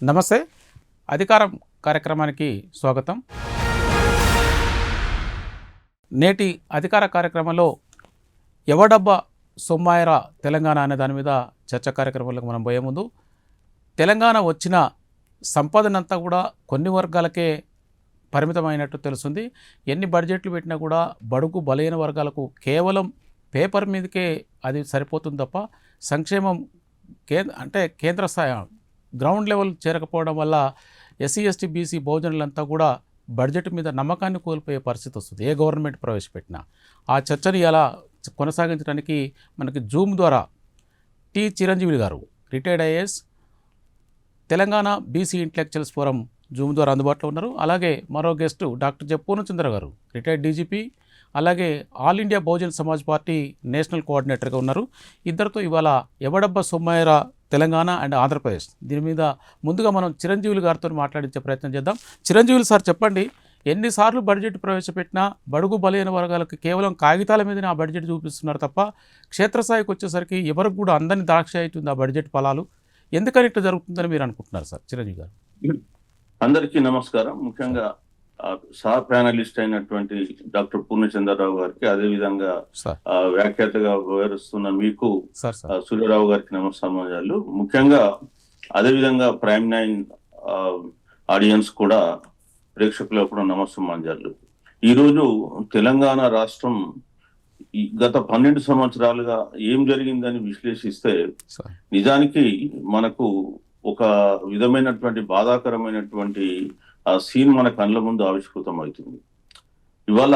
నమస్తే. అధికారం కార్యక్రమానికి స్వాగతం. నేటి అధికార కార్యక్రమంలో ఎవడబ్బా సొమ్మాయరా తెలంగాణ అనే దాని మీద చర్చ కార్యక్రమంలోకి మనం పోయే ముందు, తెలంగాణ వచ్చిన సంపదనంతా కూడా కొన్ని వర్గాలకే పరిమితమైనట్టు తెలుస్తుంది. ఎన్ని బడ్జెట్లు పెట్టినా కూడా బడుగు బలైన వర్గాలకు కేవలం పేపర్ మీదకే అది సరిపోతుంది తప్ప సంక్షేమం కేంద్ర స్థాయి గ్రౌండ్ లెవెల్ చేరకపోవడం వల్ల ఎస్సీ ఎస్టీ బీసీ బహుజనులంతా కూడా బడ్జెట్ మీద నమ్మకాన్ని కోల్పోయే పరిస్థితి వస్తుంది ఏ గవర్నమెంట్ ప్రవేశపెట్టినా. ఆ చర్చని ఎలా కొనసాగించడానికి మనకి జూమ్ ద్వారా టి చిరంజీవి గారు, retired IAS, Telangana BC intellectuals forum Zoom ద్వారా అందుబాటులో ఉన్నారు. అలాగే మరో గెస్టు డాక్టర్ జె పూర్ణచంద్ర గారు, రిటైర్డ్ డీజీపీ, అలాగే all India Bahujan Samaj party national కోఆర్డినేటర్గా ఉన్నారు. ఇద్దరితో ఇవాళ ఎవడబ్బా సొమ్మాయరా తెలంగాణ అండ్ ఆంధ్రప్రదేశ్ దీని మీద ముందుగా మనం చిరంజీవులు గారితో మాట్లాడించే ప్రయత్నం చేద్దాం. చిరంజీవులు సార్, చెప్పండి, ఎన్నిసార్లు బడ్జెట్ ప్రవేశపెట్టినా బడుగు బలైన వర్గాలకు కేవలం కాగితాల మీదనే ఆ బడ్జెట్ చూపిస్తున్నారు తప్ప క్షేత్రస్థాయికి వచ్చేసరికి ఎవరికి కూడా అందని ద్రాక్ష అవుతుంది ఆ బడ్జెట్ ఫలాలు. ఎందుకని ఇట్లా జరుగుతుందని మీరు అనుకుంటున్నారు సార్ చిరంజీవి గారు? అందరికీ నమస్కారం. ముఖ్యంగా సహ ప్యానలిస్ట్ అయినటువంటి డాక్టర్ పూర్ణచంద్రరావు గారికి, అదేవిధంగా వ్యాఖ్యాతగా వివరిస్తున్న మీకు సూర్యరావు గారికి నమస్కారాలు. ముఖ్యంగా అదేవిధంగా ప్రైమ్ 9 ఆడియన్స్ కూడా ప్రేక్షకులకు కూడా నమస్కారాలు. ఈరోజు తెలంగాణ రాష్ట్రం గత 12 సంవత్సరాలుగా ఏం జరిగిందని విశ్లేషిస్తే నిజానికి మనకు ఒక విధమైనటువంటి బాధాకరమైనటువంటి ఆ సీన్ మన కళ్ళ ముందు ఆవిష్కృతం అవుతుంది. ఇవాళ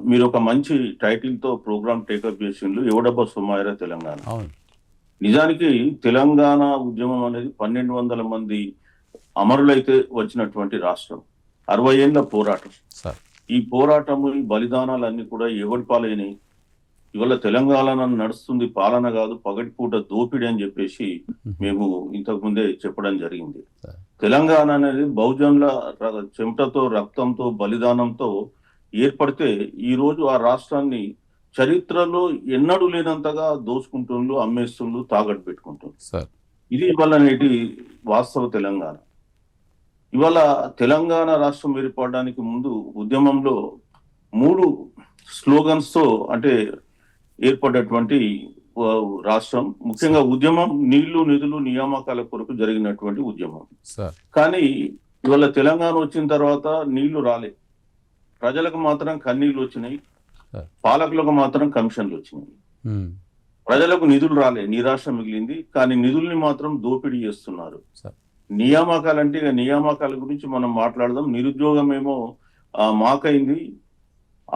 మీరు ఒక మంచి టైటిల్ తో ప్రోగ్రామ్ టేకప్ చేసిండ్రు, ఎవడబ్బా సొమ్మాయరా తెలంగాణ. నిజానికి తెలంగాణ ఉద్యమం అనేది 1200 మంది అమరులైతే వచ్చినటువంటి రాష్ట్రం, 60 ఏళ్ల పోరాటం. ఈ పోరాటము, ఈ బలిదానాలన్నీ కూడా ఎవరి పాలైనవి? ఇవాళ తెలంగాణ నడుస్తుంది పాలన కాదు, పగటిపూట దోపిడీ అని చెప్పేసి మేము ఇంతకు ముందే చెప్పడం జరిగింది. తెలంగాణ అనేది బహుజనుల చెమటతో, రక్తంతో, బలిదానంతో ఏర్పడితే ఈ రోజు ఆ రాష్ట్రాన్ని చరిత్రలో ఎన్నడూ లేనంతగా దోచుకుంటుండ్రు, అమ్మేస్తుండ్రు, తాగట్టు పెట్టుకుంటుండ్రు. ఇది ఇవాళ నేటి వాస్తవ తెలంగాణ. ఇవాళ తెలంగాణ రాష్ట్రం ఏర్పడడానికి ముందు ఉద్యమంలో 3 స్లోగన్స్ తో ఏర్పడ్డటువంటి రాష్ట్రం. ముఖ్యంగా ఉద్యమం నీళ్లు, నిధులు, నియామకాల కొరకు జరిగినటువంటి ఉద్యమం. కానీ ఇవాళ తెలంగాణ వచ్చిన తర్వాత నీళ్లు రాలే, ప్రజలకు మాత్రం కన్నీళ్లు వచ్చినాయి, పాలకులకు మాత్రం కమిషన్లు వచ్చినాయి. ప్రజలకు నిధులు రాలే, నిరాశ మిగిలింది. కానీ నిధుల్ని మాత్రం దోపిడీ చేస్తున్నారు. నియామకాలంటే ఇక నియామకాల గురించి మనం మాట్లాడదాం. నిరుద్యోగం ఏమో మాకైంది,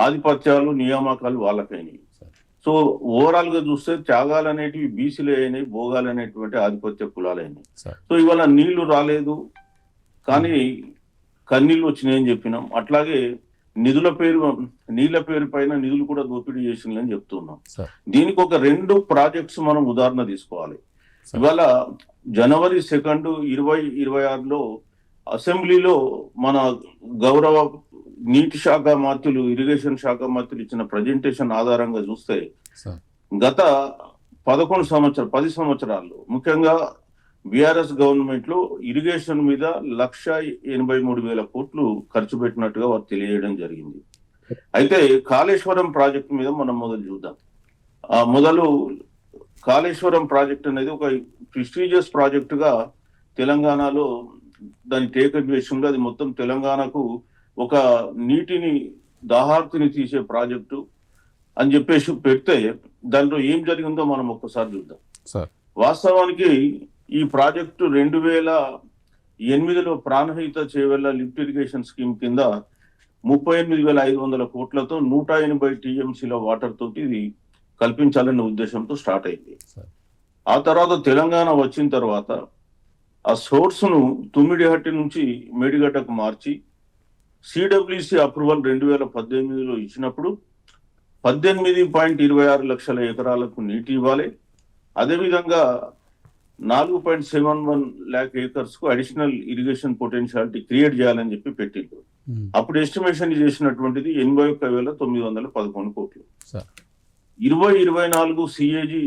ఆధిపత్యాలు, నియామకాలు వాళ్ళకైనాయి. సో ఓవరాల్ గా చూస్తే త్యాగాలు అనేటివి బీసీలు అయినాయి, భోగాలు అనేటువంటి ఆధిపత్య కులాలు అయినాయి. సో ఇవాళ నీళ్లు రాలేదు కానీ కన్నీళ్లు వచ్చినాయని చెప్పినాం. అట్లాగే నీళ్ల పేరు పైన నిధులు కూడా దోపిడీ చేసిందని చెప్తున్నాం. దీనికి ఒక 2 ప్రాజెక్ట్స్ మనం ఉదాహరణ తీసుకోవాలి. ఇవాళ జనవరి 2, 2026లో అసెంబ్లీలో మన గౌరవ నీటి శాఖ మంత్రులు, ఇరిగేషన్ శాఖ మంత్రులు ఇచ్చిన ప్రజెంటేషన్ ఆధారంగా చూస్తే గత 10 సంవత్సరాల్లో ముఖ్యంగా బీఆర్ఎస్ గవర్నమెంట్ లో ఇరిగేషన్ మీద 1,83,000 కోట్లు ఖర్చు పెట్టినట్టుగా వారు తెలియజేయడం జరిగింది. అయితే కాళేశ్వరం ప్రాజెక్టు మీద మనం మొదలు చూద్దాం. కాళేశ్వరం ప్రాజెక్ట్ అనేది ఒక ప్రెస్టీజియస్ ప్రాజెక్టుగా తెలంగాణలో దాని టేకప్ చేసింది. అది మొత్తం తెలంగాణకు ఒక నీటిని, దాహార్తిని తీసే ప్రాజెక్టు అని చెప్పేసి పెడితే దాంట్లో ఏం జరిగిందో మనం ఒక్కసారి చూద్దాం. వాస్తవానికి ఈ ప్రాజెక్టు 2008లో Pranahita Chevella lift irrigation scheme కింద 38,500 కోట్లతో 180 టీఎంసీల వాటర్ తోటి ఇది కల్పించాలనే ఉద్దేశంతో స్టార్ట్ అయింది. ఆ తర్వాత తెలంగాణ వచ్చిన తర్వాత ఆ సోర్స్ ను తుమ్మిడిహట్టి నుంచి మేడిగడ్డకు మార్చి సిడబ్ల్యూసి అప్రూవల్ 2018లో ఇచ్చినప్పుడు 18.26 లక్షల ఎకరాలకు నీటి ఇవ్వాలి. అదేవిధంగా 4.71 lakh acres కు అడిషనల్ ఇరిగేషన్ పొటెన్షియాలిటీ క్రియేట్ చేయాలని చెప్పి పెట్టిండ్రు. అప్పుడు ఎస్టిమేషన్ చేసినటువంటిది 81,911 కోట్లు. 2024 సిఏజీ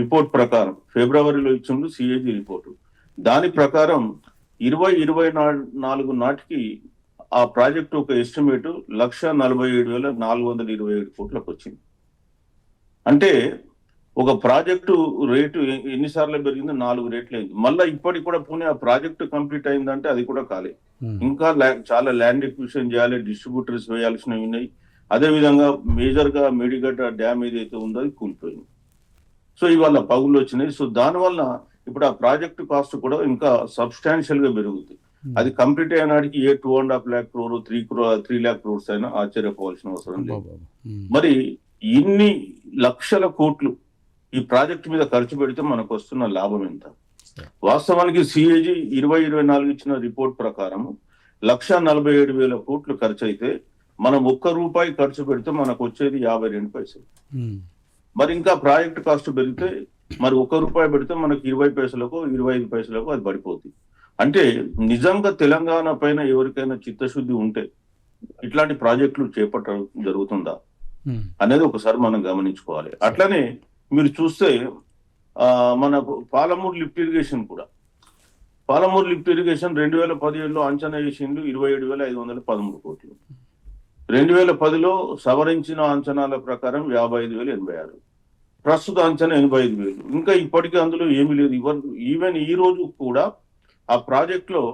రిపోర్ట్ ప్రకారం, ఫిబ్రవరిలో ఇచ్చిండు సిఏజీ రిపోర్టు, దాని ప్రకారం 2024 నాటికి ఆ ప్రాజెక్టు ఒక ఎస్టిమేట్ 1,47,427 కోట్లకు వచ్చింది. అంటే ఒక ప్రాజెక్టు రేటు ఎన్నిసార్లు పెరిగింది? 4 రేట్లు అయింది. మళ్ళీ ఇప్పటికి కూడా పోనీ ఆ ప్రాజెక్టు కంప్లీట్ అయిందంటే అది కూడా కాలే. ఇంకా చాలా ల్యాండ్ ఎక్విజిషన్ చేయాలి, డిస్ట్రిబ్యూటర్స్ వేయాల్సినవి ఉన్నాయి. అదే విధంగా మేజర్ గా మేడిగడ్డ డ్యామ్ ఏదైతే ఉందో అది కూలిపోయింది. సో ఇవాళ పగులు వచ్చినాయి. సో దానివల్ల ఇప్పుడు ఆ ప్రాజెక్టు కాస్ట్ కూడా ఇంకా సబ్స్టాన్షియల్ గా పెరుగుతుంది. అది complete అయినాడికి 2.5 lakh crore 3 lakh crores అయినా ఆశ్చర్యపోవాల్సిన అవసరం లేదు. మరి ఇన్ని లక్షల కోట్లు ఈ ప్రాజెక్టు మీద ఖర్చు పెడితే మనకు వస్తున్న లాభం ఎంత? వాస్తవానికి సిఏజీ 2024 ఇచ్చిన రిపోర్ట్ ప్రకారం 1,47,000 కోట్లు ఖర్చు అయితే మనం ₹1 ఖర్చు పెడితే మనకు వచ్చేది 52 పైసలు. మరి ఇంకా ప్రాజెక్ట్ కాస్ట్ పెరిగితే మరి ₹1 పెడితే మనకు 20 పైసలకు 25 పైసలకు అది పడిపోతుంది. అంటే నిజంగా తెలంగాణ పైన ఎవరికైనా చిత్తశుద్ధి ఉంటే ఇట్లాంటి ప్రాజెక్టులు చేపట్టడం జరుగుతుందా అనేది ఒకసారి మనం గమనించుకోవాలి. అట్లనే మీరు చూస్తే మన పాలమూరు లిఫ్ట్ ఇరిగేషన్ కూడా, పాలమూరు లిఫ్ట్ ఇరిగేషన్ 2017లో అంచనా వేసిండు 27,513 కోట్లు. 2010లో సవరించిన అంచనాల ప్రకారం 55,086, ప్రస్తుత అంచనా 85,000. ఇంకా ఇప్పటికీ అందులో ఏమీ లేదు. ఈవెన్ ఈ రోజు కూడా ఆ ప్రాజెక్ట్ లో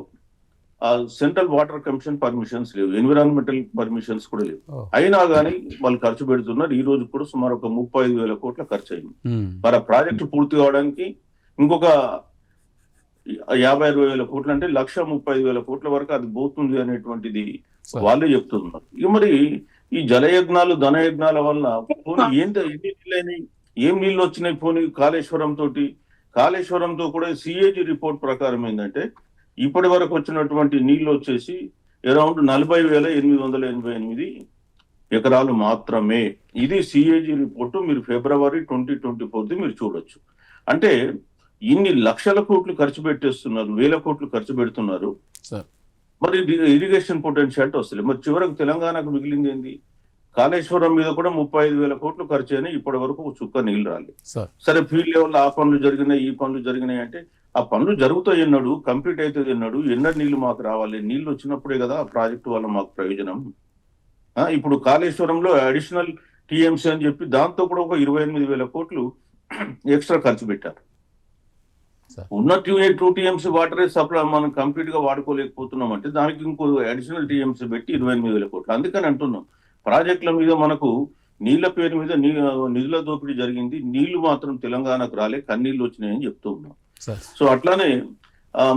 సెంట్రల్ వాటర్ కమిషన్ పర్మిషన్స్ లేవు, ఎన్విరాన్మెంటల్ పర్మిషన్స్ కూడా లేవు. అయినా కానీ వాళ్ళు ఖర్చు పెడుతున్నారు. ఈ రోజు కూడా సుమారు ఒక 35,000 కోట్ల ఖర్చు అయింది. మరి ఆ ప్రాజెక్టు పూర్తి కావడానికి ఇంకొక 50,000 కోట్లు, అంటే 1,35,000 కోట్ల వరకు అది పోతుంది అనేటువంటిది వాళ్ళే చెప్తున్నారు. ఇక మరి ఈ జలయజ్ఞాలు ధనయజ్ఞాల వల్ల పోనీ ఎన్ని నీళ్ళైనాయి, ఏం నీళ్ళు వచ్చినాయి? పోనీ కాళేశ్వరంతో కూడా సిఏజీ రిపోర్ట్ ప్రకారం ఏంటంటే ఇప్పటి వరకు వచ్చినటువంటి నీళ్లు వచ్చేసి అరౌండ్ 40,888 ఎకరాలు మాత్రమే. ఇది సిఏజీ రిపోర్టు. మీరు February 2024 మీరు చూడొచ్చు. అంటే ఇన్ని లక్షల కోట్లు ఖర్చు పెట్టేస్తున్నారు, వేల కోట్లు ఖర్చు పెడుతున్నారు. మరి ఇరిగేషన్ పొటెన్షియాలిటీ వస్తుంది. మరి చివరకు తెలంగాణకు మిగిలింది ఏంది? కాళేశ్వరం మీద కూడా 35,000 కోట్లు ఖర్చు అయినాయి, ఇప్పటి వరకు ఒక చుక్క నీళ్ళు రాలేదు. సరే ఫీల్డ్ లెవెల్ ఆ పనులు జరిగినాయి, ఈ పనులు జరిగినాయి అంటే ఆ పనులు జరుగుతాయి ఎన్నాడు, కంప్లీట్ అవుతుంది ఎన్నాడు, ఎన్నడు నీళ్లు మాకు రావాలి? నీళ్లు వచ్చినప్పుడే కదా ఆ ప్రాజెక్టు వల్ల మాకు ప్రయోజనం. ఇప్పుడు కాళేశ్వరంలో అడిషనల్ టీఎంసీ అని చెప్పి దాంతో కూడా ఒక 28,000 కోట్లు ఎక్స్ట్రా ఖర్చు పెట్టారు. ఉన్న 2 టీఎంసీ వాటరే సప్లై మనం కంప్లీట్ గా వాడుకోలేకపోతున్నాం అంటే దానికి ఇంకో అడిషనల్ టీఎంసీ పెట్టి 28,000 కోట్లు. అందుకని అంటున్నాం ప్రాజెక్టుల మీద మనకు నీళ్ల పేరు మీద నిధుల దోపిడీ జరిగింది, నీళ్లు మాత్రం తెలంగాణకు రాలే, కన్నీళ్లు వచ్చినాయని చెప్తూ ఉన్నాం. సో అట్లానే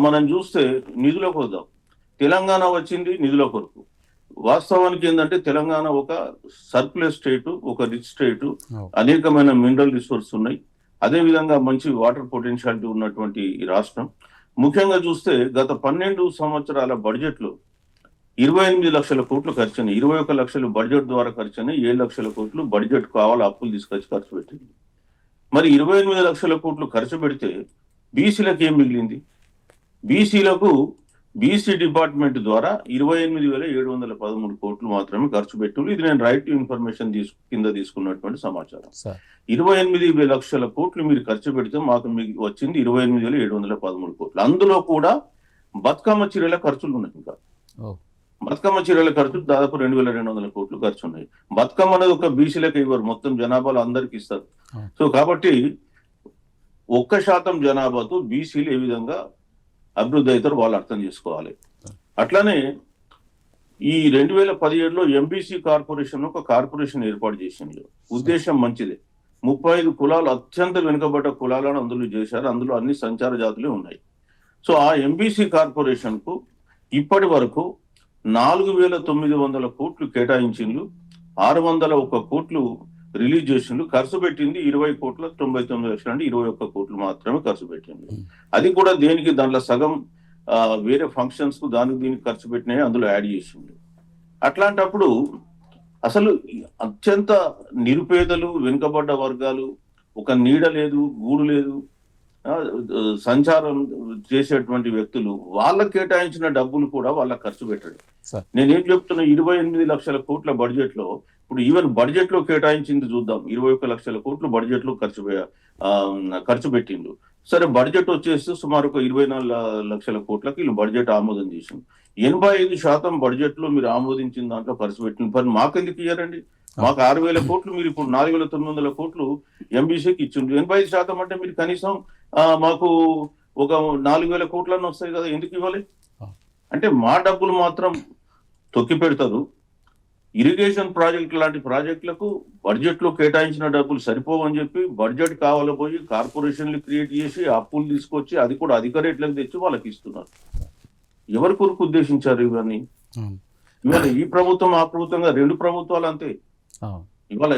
మనం చూస్తే నిధులకు వద్దాం. తెలంగాణ వచ్చింది నిధుల కొరకు. వాస్తవానికి ఏంటంటే తెలంగాణ ఒక సర్ప్లస్ స్టేట్, ఒక రిచ్ స్టేట్, అనేకమైన మినరల్ రిసోర్స్ ఉన్నాయి. అదే విధంగా మంచి వాటర్ పొటెన్షియాలిటీ ఉన్నటువంటి రాష్ట్రం. ముఖ్యంగా చూస్తే గత 12 సంవత్సరాల బడ్జెట్ లో 28 లక్షల కోట్లు ఖర్చయినాయి. 21 లక్షలు బడ్జెట్ ద్వారా ఖర్చయినాయి. 7 లక్షల కోట్లు బడ్జెట్ కావాలి అప్పులు తీసుకొచ్చి ఖర్చు పెట్టింది. మరి 28 లక్షల కోట్లు ఖర్చు పెడితే బీసీలకు ఏం మిగిలింది? బీసీలకు బీసీ డిపార్ట్మెంట్ ద్వారా 28,713 కోట్లు మాత్రమే ఖర్చు పెట్టింది. ఇది నేను రైట్ టు ఇన్ఫర్మేషన్ కింద తీసుకున్నటువంటి సమాచారం. 28 లక్షల కోట్లు మీరు ఖర్చు పెడితే మాకు వచ్చింది 28,713 కోట్లు. అందులో కూడా బతుకమ్మ చీరల ఖర్చులు ఉన్నాయి. ఇంకా బతుకమ్మ చీరల ఖర్చులు దాదాపు 2,200 కోట్లు ఖర్చు ఉన్నాయి. బతుకమ్మ అనేది ఒక బీసీలకు ఇవ్వరు, మొత్తం జనాభాలో అందరికి ఇస్తారు. సో కాబట్టి 1% జనాభాతో బీసీలు ఏ విధంగా అభివృద్ధి అవుతారు వాళ్ళు అర్థం చేసుకోవాలి. అట్లానే ఈ 2017లో ఎంబీసీ కార్పొరేషన్ ఒక కార్పొరేషన్ ఏర్పాటు చేసింది. ఉద్దేశం మంచిదే. 35 కులాలు, అత్యంత వెనుకబడ్డ కులాలను అందులో చేశారు. అందులో అన్ని సంచార జాతులే ఉన్నాయి. సో ఆ ఎంబీసీ కార్పొరేషన్ కు ఇప్పటి వరకు 4,900 కోట్లు కేటాయించిండ్రు, 601 కోట్లు రిలీజ్ చేసిండ్రు. ఖర్చు పెట్టింది 20,99,00,000 అంటే 21 కోట్లు మాత్రమే ఖర్చు పెట్టింది. అది కూడా దేనికి? దాంట్లో సగం వేరే ఫంక్షన్స్ కు దానికి దీనికి ఖర్చు పెట్టినాయి, అందులో యాడ్ చేసింది. అట్లాంటప్పుడు అసలు అత్యంత నిరుపేదలు, వెనుకబడ్డ వర్గాలు, ఒక నీడ లేదు, గూడు లేదు, సంచారం చేసేటువంటి వ్యక్తులు, వాళ్ళకి కేటాయించిన డబ్బులు కూడా వాళ్ళకి ఖర్చు పెట్టాడు. నేనేం చెప్తున్నా, 28 లక్షల కోట్ల బడ్జెట్ లో ఇప్పుడు ఈవెన్ బడ్జెట్ లో కేటాయించింది చూద్దాం. 21 లక్షల కోట్లు బడ్జెట్ లో ఖర్చు పెట్టిండు. సరే బడ్జెట్ వచ్చేసి సుమారు ఒక 24 లక్షల కోట్లకి వీళ్ళు బడ్జెట్ ఆమోదం చేసింది. 85% బడ్జెట్ లో మీరు ఆమోదించిన దాంట్లో ఖర్చు పెట్టిన పని మాకెందుకు ఇయ్యారండి? మాకు 6,000 కోట్లు, మీరు ఇప్పుడు 4,900 కోట్లు ఎంబీసీకి ఇచ్చిండ్రు. 85% అంటే మీరు కనీసం మాకు ఒక 4,000 కోట్లన్నీ వస్తాయి కదా, ఎందుకు ఇవ్వాలి? అంటే మా డబ్బులు మాత్రం తొక్కి పెడతారు. ఇరిగేషన్ ప్రాజెక్టు లాంటి ప్రాజెక్టులకు బడ్జెట్ లో కేటాయించిన డబ్బులు సరిపోవని చెప్పి బడ్జెట్ కావాలో పోయి కార్పొరేషన్లు క్రియేట్ చేసి అప్పులు తీసుకొచ్చి అది కూడా అధిక రేట్లకు తెచ్చి వాళ్ళకి ఇస్తున్నారు. ఎవరి కొరకు ఉద్దేశించారు ఇవన్నీ? ఇవాళ ఈ ప్రభుత్వం ఆ ప్రభుత్వంగా 2 ప్రభుత్వాలు అంతే. ఇవాళ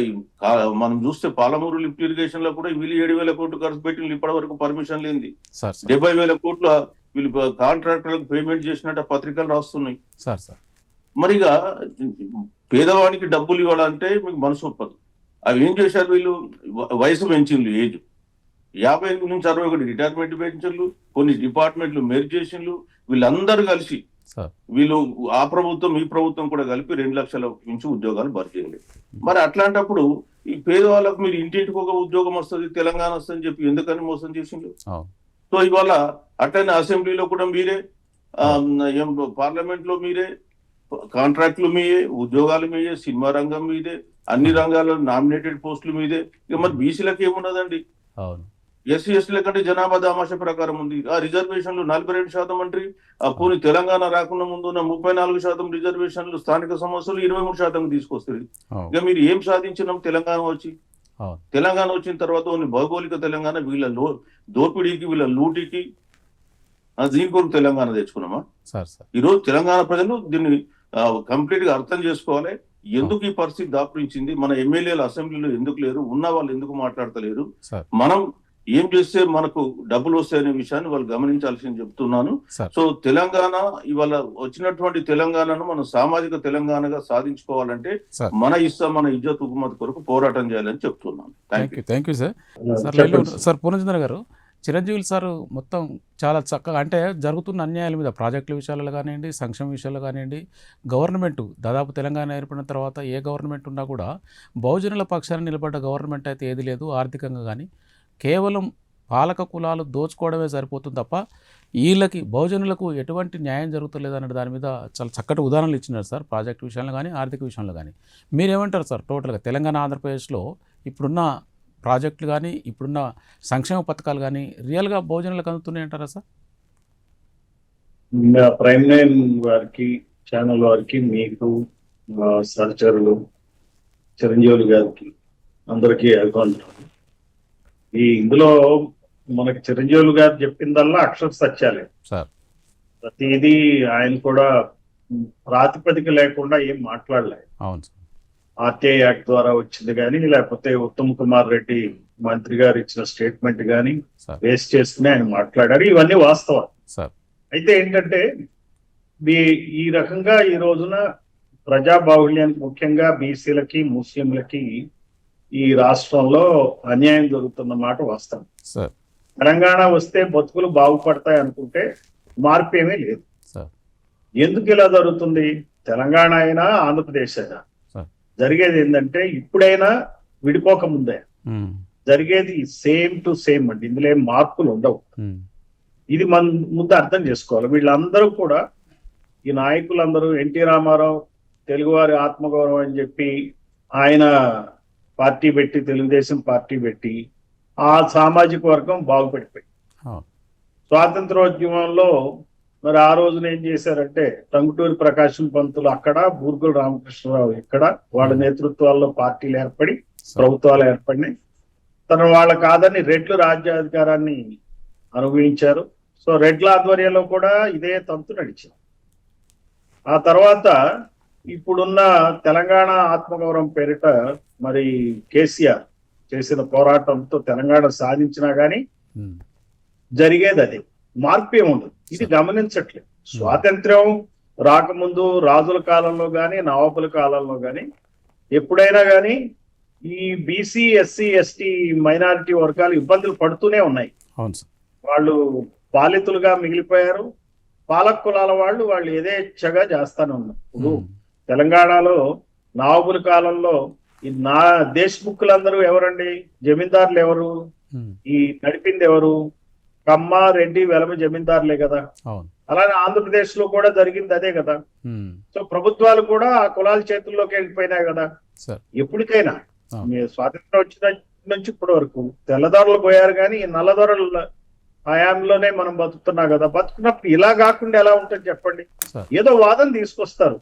మనం చూస్తే పాలమూరు లిఫ్ట్ ఇరిగేషన్ లో కూడా వీళ్ళు 7,000 కోట్లు ఖర్చు పెట్టి ఇప్పటి వరకు పర్మిషన్ లేనిది. 70,000 కోట్ల వీళ్ళు కాంట్రాక్టర్లకు పేమెంట్ చేసినట్టు పత్రికలు రాస్తున్నాయి. మరిగా పేదవానికి డబ్బులు ఇవ్వాలంటే మీకు మనసు ఒప్పదు. అవి ఏం చేశారు వీళ్ళు? వయసు పెంచిండ్రు, ఏజ్ 50 నుంచి 61 రిటైర్మెంట్ పెంచిండ్రు, కొన్ని డిపార్ట్మెంట్లు మెర్జ్ చేసిండ్రు. వీళ్ళందరూ కలిసి వీళ్ళు ఆ ప్రభుత్వం ఈ ప్రభుత్వం కూడా కలిపి 2 లక్షల నుంచి ఉద్యోగాలు భర్తీ చేయలేదు. మరి అట్లాంటప్పుడు ఈ పేదవాళ్ళకు మీరు ఇంటింటికి ఒక ఉద్యోగం వస్తుంది, తెలంగాణ వస్తుందని చెప్పి ఎందుకని మోసం చేసిండ్రు? సో ఇవాళ అట్లనే అసెంబ్లీలో కూడా మీరే, పార్లమెంట్ లో మీరే, కాంట్రాక్ట్లు మీయే, ఉద్యోగాలు మీయే, సినిమా రంగం మీదే, అన్ని రంగాల్లో నామినేటెడ్ పోస్టులు మీదే. ఇక మరి బీసీలకు ఏమున్నదండి? ఎస్సీ ఎస్టీల కంటే జనాభా దామాష ప్రకారం ఉంది. ఆ రిజర్వేషన్లు 42% అంటే పోనీ తెలంగాణ రాకుండా ముందు ఉన్న 34% రిజర్వేషన్లు స్థానిక సంస్థలు 23% తీసుకొస్తుంది. ఇక మీరు ఏం సాధించినాం తెలంగాణ వచ్చి? తెలంగాణ వచ్చిన తర్వాత ఉన్న భౌగోళిక తెలంగాణ వీళ్ళ దోపిడీకి, వీళ్ళ లూటికి, దీని కొరకు తెలంగాణ తెచ్చుకున్నామా? ఈరోజు తెలంగాణ ప్రజలు దీన్ని కంప్లీట్ గా అర్థం చేసుకోవాలి. ఎందుకు ఈ పరిస్థితి దాపురించింది? మన ఎమ్మెల్యేలు అసెంబ్లీలో ఎందుకు లేరు? ఉన్న వాళ్ళు ఎందుకు మాట్లాడతలేరు? మనం ఏం చేస్తే మనకు డబ్బులు వస్తాయనే విషయాన్ని వాళ్ళు గమనించాల్సింది చెప్తున్నాను. సో తెలంగాణ ఇవాళ వచ్చినటువంటి తెలంగాణను మనం సామాజిక తెలంగాణగా సాధించుకోవాలంటే మన మన ఇజ్జత్ హుకుమత్ కొరకు పోరాటం చేయాలని చెప్తున్నాను. Thank you sir. పూర్ణచంద్ర గారు, చిరంజీవి సార్ మొత్తం చాలా చక్కగా, అంటే జరుగుతున్న అన్యాయాల మీద ప్రాజెక్టుల విషయాల్లో కానివ్వండి, సంక్షేమ విషయాల్లో కానివ్వండి, గవర్నమెంట్ దాదాపు తెలంగాణ ఏర్పడిన తర్వాత ఏ గవర్నమెంట్ ఉన్నా కూడా బహుజనుల పక్షాన్ని నిలబడ్డ గవర్నమెంట్ అయితే ఏది లేదు. ఆర్థికంగా కానీ కేవలం పాలక కులాలు దోచుకోవడమే సరిపోతుంది తప్ప వీళ్ళకి బహుజనులకు ఎటువంటి న్యాయం జరుగుతలేదు అనే దాని మీద చాలా చక్కటి ఉదాహరణలు ఇచ్చినారు సార్, ప్రాజెక్టు విషయంలో కానీ ఆర్థిక విషయంలో కానీ. మీరేమంటారు సార్? టోటల్గా తెలంగాణ ఆంధ్రప్రదేశ్లో ఇప్పుడున్న ప్రాజెక్టులు కానీ ఇప్పుడున్న సంక్షేమ పథకాలు కానీ రియల్గా బహుజనులకు అందుతున్నాయి అంటారా సార్? ప్రైమ్ 9 వారికి, ఛానల్ వారికి, మీకు సహచరులు చిరంజీవులు గారికి అందరికీ అభివందనాలు. ఇందులో మనకి చిరంజీవులు గారు చెప్పిందల్లా అక్షర సత్యాలే సార్. ప్రతిదీ ఆయన కూడా ప్రాతిపదిక లేకుండా ఏం మాట్లాడలేదు. అవును సార్. ఆర్టీఐ యాక్ట్ ద్వారా వచ్చింది కానీ, లేకపోతే ఉత్తమ్ కుమార్ రెడ్డి మంత్రి గారు ఇచ్చిన స్టేట్మెంట్ కానీ బేస్ చేసుకుని ఆయన మాట్లాడారు. ఇవన్నీ వాస్తవాలు. అయితే ఏంటంటే ఈ రకంగా ఈ రోజున ప్రజా బాహుళ్యానికి, ముఖ్యంగా బీసీలకి, ముస్లింలకి ఈ రాష్ట్రంలో అన్యాయం జరుగుతున్న మాట వాస్తవం. తెలంగాణ వస్తే బతుకులు బాగుపడతాయి అనుకుంటే మార్పు ఏమీ లేదు. ఎందుకు ఇలా జరుగుతుంది? తెలంగాణ అయినా ఆంధ్రప్రదేశ్ అయినా జరిగేది ఏంటంటే, ఇప్పుడైనా విడిపోక ముందే జరిగేది సేమ్ టు సేమ్ అండి. ఇందులో ఏం మార్పులు ఉండవు. ఇది మన ముందు అర్థం చేసుకోవాలి. వీళ్ళందరూ కూడా, ఈ నాయకులందరూ, ఎన్టీ రామారావు తెలుగువారి ఆత్మగౌరవం అని చెప్పి ఆయన పార్టీ పెట్టి, తెలుగుదేశం పార్టీ పెట్టి ఆ సామాజిక వర్గం బాగుపడిపోయి, స్వాతంత్రోద్యమంలో మరి ఆ రోజున ఏం చేశారంటే టంగుటూరి ప్రకాశం పంతులు అక్కడ, బూర్గుల రామకృష్ణరావు ఇక్కడ, వాళ్ళ నేతృత్వాల్లో పార్టీలు ఏర్పడి ప్రభుత్వాలు ఏర్పడినాయి. వాళ్ళ కాదని రెడ్లు రాజ్యాధికారాన్ని అనుభవించారు. సో రెడ్ల ఆధ్వర్యంలో కూడా ఇదే తంతు నడిచింది. ఆ తర్వాత ఇప్పుడున్న తెలంగాణ ఆత్మగౌరవం పేరిట మరి కేసీఆర్ చేసిన పోరాటంతో తెలంగాణ సాధించినా గానీ జరిగేది అదే, మార్పు ఏముండదు. ఇది గమనించట్లేదు. స్వాతంత్ర్యం రాకముందు రాజుల కాలంలో గాని, నవాబుల కాలంలో గాని, ఎప్పుడైనా గాని ఈ బీసీ, ఎస్సీ, ఎస్టీ మైనారిటీ వర్గాలు ఇబ్బందులు పడుతూనే ఉన్నాయి. వాళ్ళు పాలితులుగా మిగిలిపోయారు. పాలక కులాల వాళ్ళు యథేచ్ఛగా చేస్తానే ఉన్నారు. ఇప్పుడు తెలంగాణలో నవాబుల కాలంలో ఈ దేశముఖులందరూ ఎవరండి? జమీందారులు ఎవరు? ఈ నడిపింది ఎవరు? కమ్మ, రెడ్డి, వెలమ జమీందారులే కదా. అవును. అలానే ఆంధ్రప్రదేశ్ లో కూడా జరిగింది అదే కదా. సో ప్రభుత్వాలు కూడా ఆ కులాల చేతుల్లోకి వెళ్ళిపోయినాయి కదా. ఎప్పటికైనా స్వాతంత్రం వచ్చిన నుంచి ఇప్పటి వరకు తెల్లదొరలు పోయారు, కానీ ఈ నల్లదొరల హయాంలోనే మనం బతుకుతున్నాం కదా. బతుకున్నప్పుడు ఇలా కాకుండా ఎలా ఉంటుంది చెప్పండి. ఏదో వాదన తీసుకొస్తారు,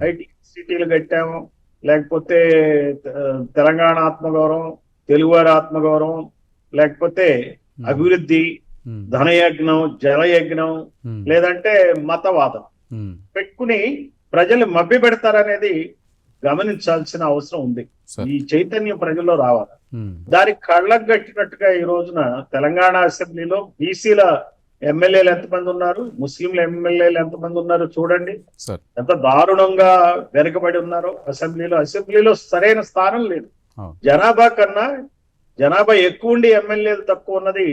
ఐటీ సిటీలు కట్టాము, లేకపోతే తెలంగాణ ఆత్మగౌరవం, తెలుగువారి ఆత్మగౌరవం, లేకపోతే అభివృద్ధి, ధనయజ్ఞం, జలయజ్ఞం, లేదంటే మతవాదం పెట్టుకుని ప్రజలు మభ్య పెడతారనేది గమనించాల్సిన అవసరం ఉంది. ఈ చైతన్యం ప్రజల్లో రావాలి. దానికి కళ్ళకు కట్టినట్టుగా ఈ రోజున తెలంగాణ అసెంబ్లీలో బీసీల ఎమ్మెల్యేలు ఎంతమంది ఉన్నారు, ముస్లింల ఎమ్మెల్యేలు ఎంతమంది ఉన్నారు చూడండి. ఎంత దారుణంగా వెనుకబడి ఉన్నారో అసెంబ్లీలో సరైన స్థానం లేదు. జనాభా కన్నా జనాభా ఎక్కువ ఉండి ఎమ్మెల్యేలు తక్కువ ఉన్నది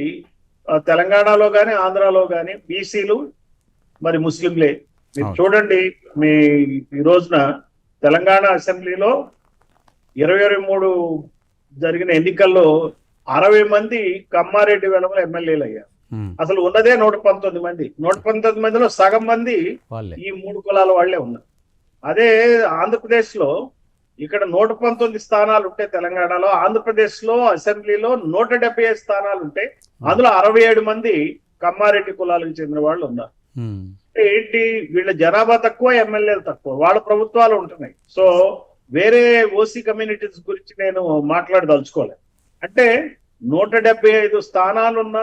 తెలంగాణలో గాని ఆంధ్రాలో గాని బీసీలు మరి ముస్లింలే. మీరు చూడండి, మీ ఈ రోజున తెలంగాణ అసెంబ్లీలో 2023 జరిగిన ఎన్నికల్లో 60 మంది కమ్మారెడ్డి వెలమల ఎమ్మెల్యేలు అయ్యారు. అసలు ఉన్నదే 119 మంది. 119 మందిలో సగం మంది ఈ 3 కులాల వాళ్లే ఉన్నారు. అదే ఆంధ్రప్రదేశ్ లో ఇక్కడ 119 స్థానాలు ఉంటే తెలంగాణలో, ఆంధ్రప్రదేశ్ లో అసెంబ్లీలో 175 స్థానాలు ఉంటే అందులో 67 మంది కమ్మారెడ్డి కులాలకు చెందిన వాళ్ళు ఉన్నారు. ఏంటి, వీళ్ళ జనాభా తక్కువ, ఎమ్మెల్యేలు తక్కువ, వాళ్ళ ప్రభుత్వాలు ఉంటున్నాయి. సో వేరే ఓసీ కమ్యూనిటీస్ గురించి నేను మాట్లాడదలుచుకోలేదు. అంటే 175 స్థానాలున్న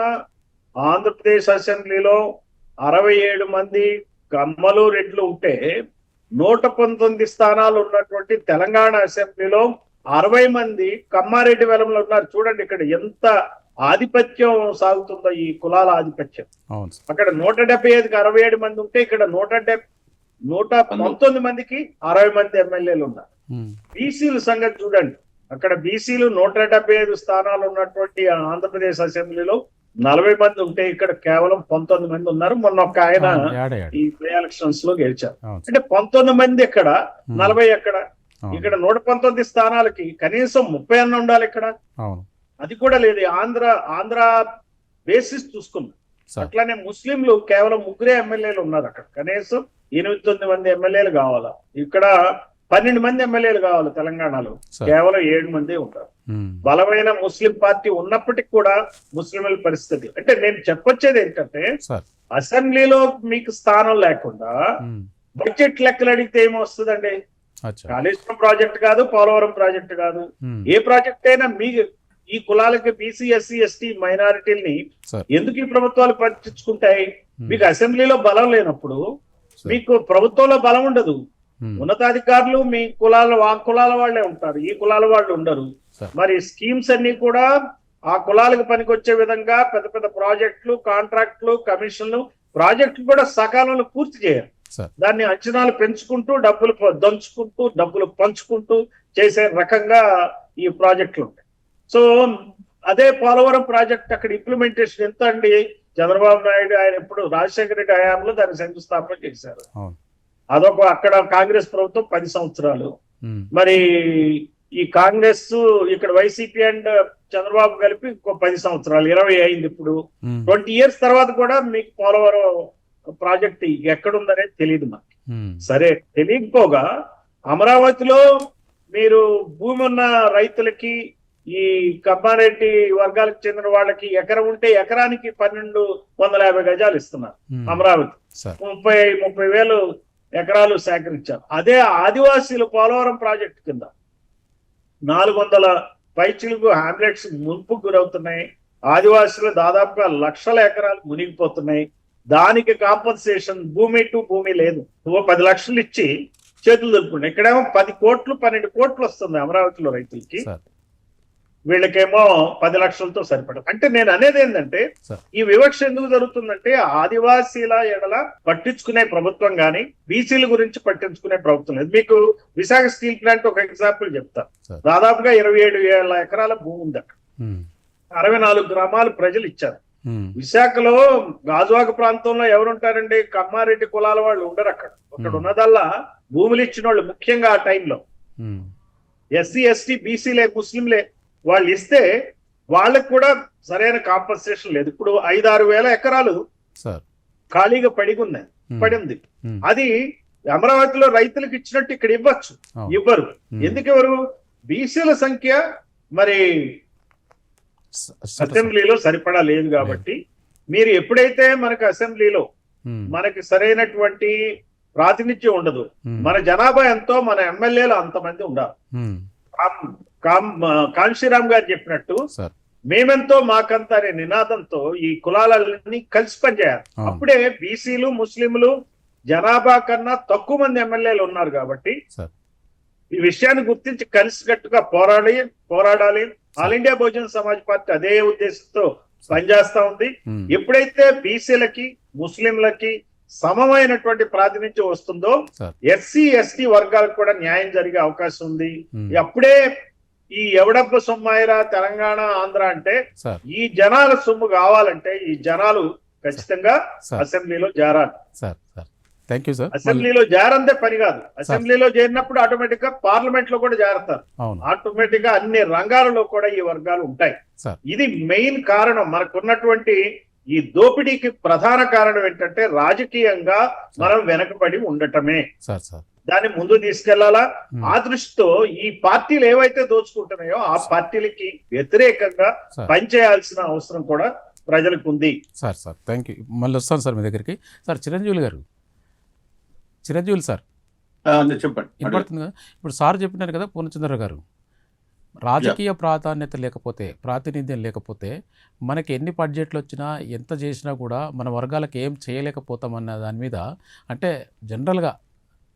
ఆంధ్రప్రదేశ్ అసెంబ్లీలో 67 మంది కమ్మలు, రెడ్లు ఉంటే 119 స్థానాలు ఉన్నటువంటి తెలంగాణ అసెంబ్లీలో 60 మంది కమ్మారెడ్డి వెలమలు ఉన్నారు. చూడండి ఇక్కడ ఎంత ఆధిపత్యం సాగుతుందో, ఈ కులాల ఆధిపత్యం. అక్కడ 175కి 67 మంది ఉంటే ఇక్కడ 119 మందికి 60 మంది ఎమ్మెల్యేలు ఉన్నారు. బీసీల సంగతి చూడండి, అక్కడ బీసీలు 175 స్థానాలు ఉన్నటువంటి ఆంధ్రప్రదేశ్ అసెంబ్లీలో 40 మంది ఉంటే ఇక్కడ కేవలం 19 మంది ఉన్నారు. మొన్న ఒక ఆయన ఈ ప్రీ ఎలక్షన్స్ లో గెలిచారు. అంటే 19 మంది ఎక్కడ, 40 ఎక్కడ? ఇక్కడ 119 స్థానాలకి కనీసం 30 అన్న ఉండాలి ఇక్కడ. అది కూడా లేదు. ఆంధ్ర బేసిస్ చూసుకున్నాం. అట్లానే ముస్లింలు కేవలం 3 ఎమ్మెల్యేలు ఉన్నారు అక్కడ. కనీసం 8-9 మంది ఎమ్మెల్యేలు కావాలా. ఇక్కడ 12 మంది ఎమ్మెల్యేలు కావాలి. తెలంగాణలో కేవలం 7 మంది ఉంటారు. బలమైన ముస్లిం పార్టీ ఉన్నప్పటికీ కూడా ముస్లింల పరిస్థితి అంటే, నేను చెప్పొచ్చేది ఏంటంటే, అసెంబ్లీలో మీకు స్థానం లేకుండా బడ్జెట్ లెక్కలు అడిగితే ఏమొస్తుందండి? కాళేశ్వరం ప్రాజెక్ట్ కాదు, పోలవరం ప్రాజెక్ట్ కాదు, ఏ ప్రాజెక్ట్ అయినా మీ ఈ కులాలకి బీసీ, ఎస్సీ, ఎస్టీ, మైనారిటీల్ని ఎందుకు ఈ ప్రభుత్వాలు పట్టించుకుంటాయి? మీకు అసెంబ్లీలో బలం లేనప్పుడు మీకు ప్రభుత్వంలో బలం ఉండదు. ఉన్నతాధికారులు మీ కులాల వాళ్లే ఉంటారు, ఈ కులాల వాళ్ళు ఉండరు. మరి స్కీమ్స్ అన్ని కూడా ఆ కులాలకు పనికొచ్చే విధంగా పెద్ద పెద్ద ప్రాజెక్టులు, కాంట్రాక్టులు, కమిషన్లు, ప్రాజెక్టులు కూడా సకాలంలో పూర్తి చేయాలి. దాన్ని అంచనాలు పెంచుకుంటూ, డబ్బులు దంచుకుంటూ, డబ్బులు పంచుకుంటూ చేసే రకంగా ఈ ప్రాజెక్టులు ఉంటాయి. సో అదే పోలవరం ప్రాజెక్ట్ అక్కడ ఇంప్లిమెంటేషన్ ఎంత అండి? చంద్రబాబు నాయుడు ఆయన ఎప్పుడు రాజశేఖర రెడ్డి హయాంలో దాన్ని శంకుస్థాపన చేశారు. అదొక అక్కడ కాంగ్రెస్ ప్రభుత్వం 10 సంవత్సరాలు. మరి ఈ కాంగ్రెస్ ఇక్కడ వైసీపీ అండ్ చంద్రబాబు కలిపి ఇంకో 10 సంవత్సరాలు, 20 అయింది. ఇప్పుడు 20 years తర్వాత కూడా మీకు పోలవరం ప్రాజెక్ట్ ఎక్కడుందనేది తెలియదు మనకి. సరే, తెలియకపోగా అమరావతిలో మీరు భూమి ఉన్న రైతులకి, ఈ కమ్మారెడ్డి వర్గాలకు చెందిన వాళ్ళకి ఎకరం ఉంటే ఎకరానికి 1250 గజాలు ఇస్తున్నారు. అమరావతి 30,000 ఎకరాలు సేకరించారు. అదే ఆదివాసీలు పోలవరం ప్రాజెక్టు కింద 400 పైచిలకు హ్యామ్లెట్స్ మున్పుకు గురవుతున్నాయి. ఆదివాసీలు దాదాపుగా లక్షల ఎకరాలు మునిగిపోతున్నాయి. దానికి కాంపన్సేషన్ భూమి టు భూమి లేదు. 10 లక్షలు ఇచ్చి చేతులు దులుపుకుంటాయి. ఇక్కడేమో 10 కోట్లు 12 కోట్లు వస్తుంది అమరావతిలో రైతులకి, వీళ్ళకేమో 10 లక్షలతో సరిపడదు. అంటే నేను అనేది ఏంటంటే, ఈ వివక్ష ఎందుకు జరుగుతుందంటే, ఆదివాసీల ఎడల పట్టించుకునే ప్రభుత్వం గానీ, బీసీల గురించి పట్టించుకునే ప్రభుత్వం లేదు. మీకు విశాఖ స్టీల్ ప్లాంట్ ఒక ఎగ్జాంపుల్ చెప్తా. దాదాపుగా 27,000 ఎకరాల భూమి ఉంది అక్కడ. 64 గ్రామాలు ప్రజలు ఇచ్చారు. విశాఖలో గాజువాక ప్రాంతంలో ఎవరుంటారండి? కమ్మారెడ్డి కులాల వాళ్ళు ఉండరు అక్కడ. అక్కడ ఉన్నదల్లా భూములు ఇచ్చిన వాళ్ళు, ముఖ్యంగా ఆ టైంలో ఎస్సీ, ఎస్టీ, బీసీలే, ముస్లింలే. వాళ్ళు ఇస్తే వాళ్ళకి కూడా సరైన కాంపన్సేషన్ లేదు. ఇప్పుడు 5-6 వేల ఎకరాలు ఖాళీగా పడింది. అది అమరావతిలో రైతులకు ఇచ్చినట్టు ఇక్కడ ఇవ్వరు. ఎందుకు ఇవ్వరు? బీసీల సంఖ్య మరి అసెంబ్లీలో సరిపడా లేదు కాబట్టి, మీరు ఎప్పుడైతే మనకు అసెంబ్లీలో మనకి సరైనటువంటి ప్రాతినిధ్యం ఉండదు, మన జనాభా ఎంతో మన ఎమ్మెల్యేలు అంతమంది ఉండాలి. కాంశీరామ్ గారు చెప్పినట్టు మేమెంతో మాకంత అనే నినాదంతో ఈ కులాలన్నీ కలిసి పనిచేయాలి. అప్పుడే బీసీలు ముస్లింలు జనాభా కన్నా తక్కువ మంది ఎమ్మెల్యేలు ఉన్నారు కాబట్టి ఈ విషయాన్ని గుర్తించి కలిసికట్టుగా పోరాడాలి. All India Bahujan Samaj party అదే ఉద్దేశంతో పనిచేస్తా ఉంది. ఎప్పుడైతే బీసీలకి ముస్లింలకి సమమైనటువంటి ప్రాతినిధ్యం వస్తుందో ఎస్సీ ఎస్టీ వర్గాలకు కూడా న్యాయం జరిగే అవకాశం ఉంది. అప్పుడే ఈ ఎవడబ్బ సొమ్మాయిరా తెలంగాణ ఆంధ్ర అంటే ఈ జనాల సొమ్ము కావాలంటే ఈ జనాలు ఖచ్చితంగా అసెంబ్లీలో చేరాలి. అసెంబ్లీలో చేరందే పని కాదు. అసెంబ్లీలో చేరినప్పుడు ఆటోమేటిక్ గా పార్లమెంట్ లో కూడా చేరతారు. ఆటోమేటిక్ గా అన్ని రంగాలలో కూడా ఈ వర్గాలు ఉంటాయి. ఇది మెయిన్ కారణం. మనకున్నటువంటి ఈ దోపిడీకి ప్రధాన కారణం ఏంటంటే రాజకీయంగా మనం వెనకబడి ఉండటమే. దాన్ని ముందు తీసుకెళ్లాలా. ఆ దృష్టితో ఈ పార్టీలు ఏవైతే దోచుకుంటున్నాయో ఆ పార్టీలకి వ్యతిరేకంగా పనిచేయాల్సిన అవసరం కూడా ప్రజలకు ఉంది. Sir thank you. మళ్ళీ వస్తాను సార్ మీ దగ్గరికి. సార్ చిరంజీవి సార్ చెప్పండి. వినపడుతుంది కదా? ఇప్పుడు సార్ చెప్పినారు కదా పూర్ణచంద్ర గారు, రాజకీయ ప్రాతినిధ్యం లేకపోతే మనకి ఎన్ని బడ్జెట్లు వచ్చినా ఎంత చేసినా కూడా మన వర్గాలకు ఏం చేయలేకపోతామన్న దాని మీద, అంటే జనరల్గా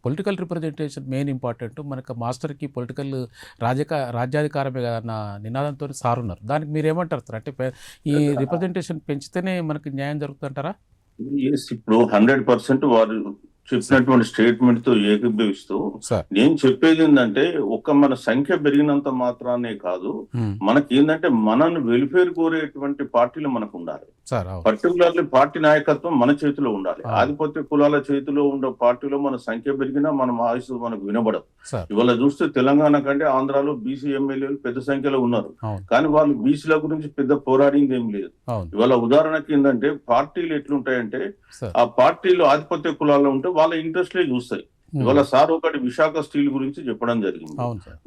పొలిటికల్ రిప్రజెంటేషన్ మెయిన్ ఇంపార్టెంట్, మనకు మాస్టర్కి పొలిటికల్ రాజ్యాధికారమే కదా అన్న నినాదంతో సార్ ఉన్నారు. దానికి మీరు ఏమంటారు సార్? అంటే ఈ రిప్రజెంటేషన్ పెంచితేనే మనకి న్యాయం జరుగుతుంటారా? ఇప్పుడు 100% వారు చెప్పినటువంటి స్టేట్మెంట్ తో ఏకీభవిస్తూ నేను చెప్పేది ఏంటంటే, మన సంఖ్య పెరిగినంత మాత్రానే కాదు, మనకి ఏంటంటే మనల్ని వెల్ఫేర్ కోరేటువంటి పార్టీలు మనకు ఉండాలి. పర్టికులర్లీ పార్టీ నాయకత్వం మన చేతిలో ఉండాలి. ఆధిపత్య కులాల చేతిలో ఉండే పార్టీలో మన సంఖ్య పెరిగినా మన ఆయుష్ మనకు వినబడదు. ఇవాళ చూస్తే తెలంగాణ కంటే ఆంధ్రాలో బీసీ ఎమ్మెల్యేలు పెద్ద సంఖ్యలో ఉన్నారు, కానీ వాళ్ళు బీసీల గురించి పెద్ద పోరాడింది ఏం లేదు. ఇవాళ ఉదాహరణకి ఏంటంటే పార్టీలు ఎట్లుంటాయంటే, ఆ పార్టీలు ఆధిపత్య కులాల్లో ఉంటే వాళ్ళ ఇంట్రెస్ట్లే చూస్తాయి. ఇవాళ సార్ ఒకటి విశాఖ స్టీల్ గురించి చెప్పడం జరిగింది.